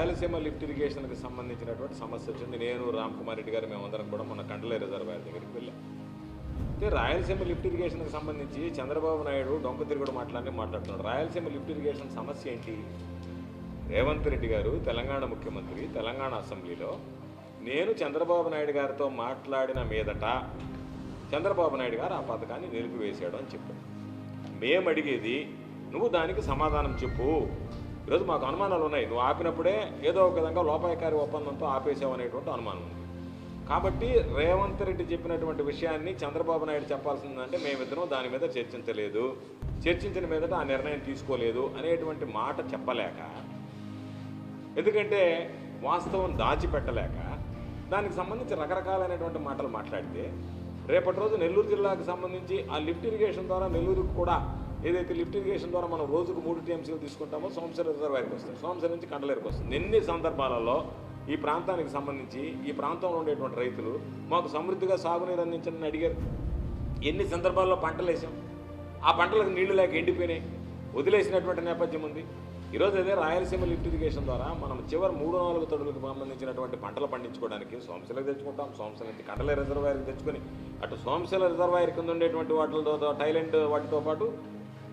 Rayalaseema lift ఇరిగేషన్కి సంబంధించినటువంటి సమస్య వచ్చింది. నేను రామ్కుమార్ రెడ్డి గారు మేమందరం కూడా మన కండలే రిజర్వాయర్ దగ్గరికి వెళ్ళాం. అయితే రాయలసీమ లిఫ్ట్ ఇరిగేషన్కి సంబంధించి చంద్రబాబు నాయుడు డొంక తిరుగుడు మాట్లాడుతున్నాడు. రాయలసీమ లిఫ్ట్ ఇరిగేషన్ సమస్య ఏంటి? రేవంత్ రెడ్డి గారు తెలంగాణ ముఖ్యమంత్రి, తెలంగాణ అసెంబ్లీలో నేను చంద్రబాబు నాయుడు గారితో మాట్లాడిన మీదట చంద్రబాబు నాయుడు గారు ఆ పథకాన్ని నిలిపివేశాడు అని చెప్పాడు. మేము అడిగేది నువ్వు దానికి సమాధానం చెప్పు. ఈరోజు మాకు అనుమానాలు ఉన్నాయి. నువ్వు ఆపినప్పుడే ఏదో ఒక విధంగా లోపాయకారి ఒప్పందంతో ఆపేసావు అనేటువంటి అనుమానం ఉంది. కాబట్టి రేవంత్ రెడ్డి చెప్పినటువంటి విషయాన్ని చంద్రబాబు నాయుడు చెప్పాల్సిందంటే మేమిద్దరం దాని మీద చర్చించలేదు, చర్చించిన మీదట ఆ నిర్ణయం తీసుకోలేదు అనేటువంటి మాట చెప్పలేక, ఎందుకంటే వాస్తవం దాచిపెట్టలేక దానికి సంబంధించి రకరకాలైనటువంటి మాటలు మాట్లాడితే రేపటి రోజు నెల్లూరు జిల్లాకు సంబంధించి ఆ లిఫ్ట్ ఇరిగేషన్ ద్వారా నెల్లూరుకు కూడా ఏదైతే లిఫ్ట్ ఇరిగేషన్ ద్వారా మనం రోజుకు 3 టీఎంసీలు తీసుకుంటామో సోమశిల రిజర్వాయర్కి వస్తుంది, సోమశిల నుంచి కండలేరుకు వస్తుంది. ఎన్ని సందర్భాలలో ఈ ప్రాంతానికి సంబంధించి ఈ ప్రాంతంలో ఉండేటువంటి రైతులు మాకు సమృద్ధిగా సాగునీరు అందించని అడిగారు. ఎన్ని సందర్భాల్లో పంటలు వేసాం, ఆ పంటలకు నీళ్లు లేక ఎండిపోయినాయి, వదిలేసినటువంటి నేపథ్యం ఉంది. ఈరోజు అదే రాయలసీమ లిఫ్ట్ ఇరిగేషన్ ద్వారా మనం చివరి 3-4 తడులకు సంబంధించినటువంటి పంటలు పండించుకోవడానికి సోమశిలకు తెచ్చుకుంటాం, సోమశిల నుంచి కండలే రిజర్వాయర్కి తెచ్చుకొని అటు సోమశిల రిజర్వాయర్ కింద ఉండేటువంటి వాటితో థైలాండ్ వాటితో పాటు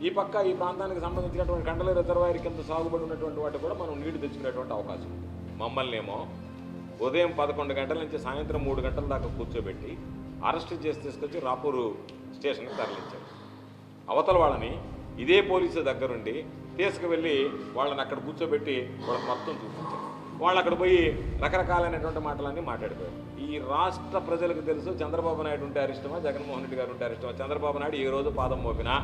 ఈ పక్క ఈ ప్రాంతానికి సంబంధించినటువంటి కండలే రిజర్వాయర్ కింద సాగుబడి ఉన్నటువంటి వాటి కూడా మనం నీళ్లు తెచ్చుకునేటువంటి అవకాశం ఉంది. మమ్మల్ని ఏమో ఉదయం 11 గంటల నుంచి సాయంత్రం 3 గంటల దాకా కూర్చోబెట్టి అరెస్ట్ చేసి తీసుకొచ్చి రాపూరు స్టేషన్కి తరలించారు. అవతల వాళ్ళని ఇదే పోలీసు దగ్గరుండి తీసుకువెళ్ళి వాళ్ళని అక్కడ కూర్చోబెట్టి వాళ్ళకి మొత్తం చూపించారు. వాళ్ళు అక్కడ పోయి రకరకాలైనటువంటి మాటలన్నీ మాట్లాడిపోయారు. ఈ రాష్ట్ర ప్రజలకు తెలుసు చంద్రబాబు నాయుడు ఉంటే అరిష్టమా, జగన్మోహన్ రెడ్డి గారు ఉంటే అరిష్టమా. చంద్రబాబు నాయుడు ఏ రోజు పాదం మోపినా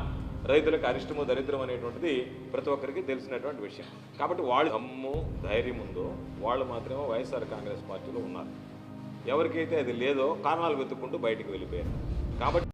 రైతులకు అరిష్టము దరిద్రం అనేటువంటిది ప్రతి ఒక్కరికి తెలిసినటువంటి విషయం. కాబట్టి వాళ్ళు దమ్ము ధైర్యం ఉందో వాళ్ళు మాత్రమే వైఎస్ఆర్ కాంగ్రెస్ పార్టీలో ఉన్నారు. ఎవరికైతే అది లేదో కారణాలు వెతుక్కుంటూ బయటికి వెళ్ళిపోయారు. కాబట్టి